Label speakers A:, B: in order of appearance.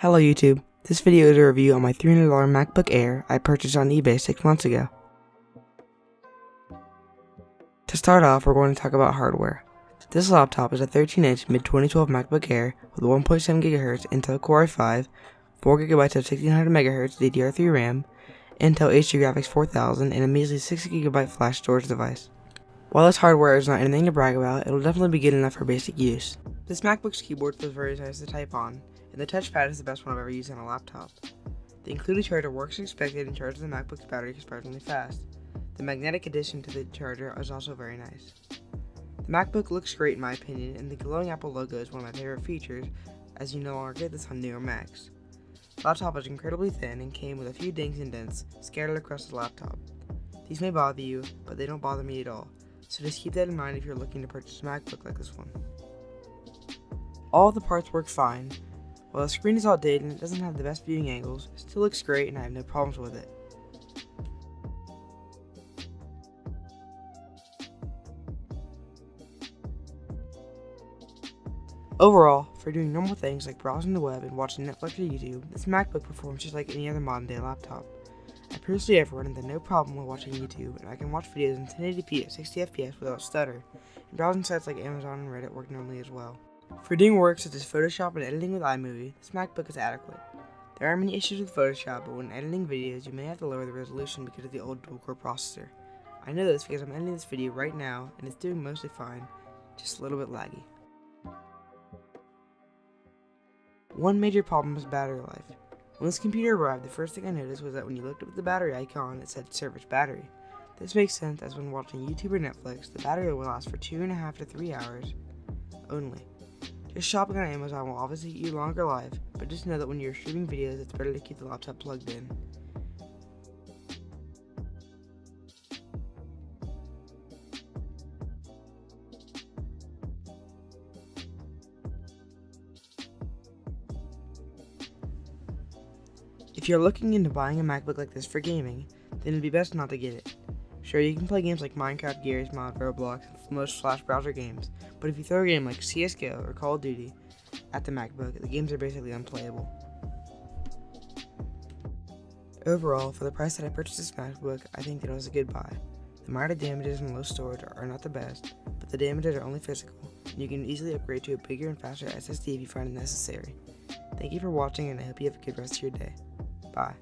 A: Hello YouTube, this video is a review on my $300 MacBook Air I purchased on eBay 6 months ago. To start off, we're going to talk about hardware. This laptop is a 13-inch mid-2012 MacBook Air with 1.7 GHz Intel Core i5, 4GB of 1600 MHz DDR3 RAM, Intel HD Graphics 4000, and a measly 60GB flash storage device. While this hardware is not anything to brag about, it will definitely be good enough for basic use. This MacBook's keyboard feels very nice to type on, and the touchpad is the best one I've ever used on a laptop. The included charger works as expected and charges the MacBook's battery surprisingly fast. The magnetic addition to the charger is also very nice. The MacBook looks great in my opinion, and the glowing Apple logo is one of my favorite features, as you no longer get this on newer Macs. The laptop is incredibly thin and came with a few dings and dents scattered across the laptop. These may bother you, but they don't bother me at all, so just keep that in mind if you're looking to purchase a MacBook like this one. All of the parts work fine. While the screen is outdated and it doesn't have the best viewing angles, it still looks great and I have no problems with it. Overall, for doing normal things like browsing the web and watching Netflix or YouTube, this MacBook performs just like any other modern day laptop. I personally have run into no problem with watching YouTube, and I can watch videos in 1080p at 60fps without stutter, and browsing sites like Amazon and Reddit work normally as well. For doing work such as Photoshop and editing with iMovie, this MacBook is adequate. There are many issues with Photoshop, but when editing videos, you may have to lower the resolution because of the old dual-core processor. I know this because I'm editing this video right now, and it's doing mostly fine, just a little bit laggy. One major problem is battery life. When this computer arrived, the first thing I noticed was that when you looked up at the battery icon, it said service battery. This makes sense as when watching YouTube or Netflix, the battery will last for 2.5 to 3 hours only. Just shopping on Amazon will obviously get you a longer life, but just know that when you're streaming videos, it's better to keep the laptop plugged in. If you're looking into buying a MacBook like this for gaming, then it'd be best not to get it. Sure, you can play games like Minecraft, Garry's Mod, Roblox, and most Flash browser games, but if you throw a game like CSGO or Call of Duty at the MacBook, the games are basically unplayable. Overall, for the price that I purchased this MacBook, I think that it was a good buy. The minor damages and low storage are not the best, but the damages are only physical, and you can easily upgrade to a bigger and faster SSD if you find it necessary. Thank you for watching, and I hope you have a good rest of your day. Bye.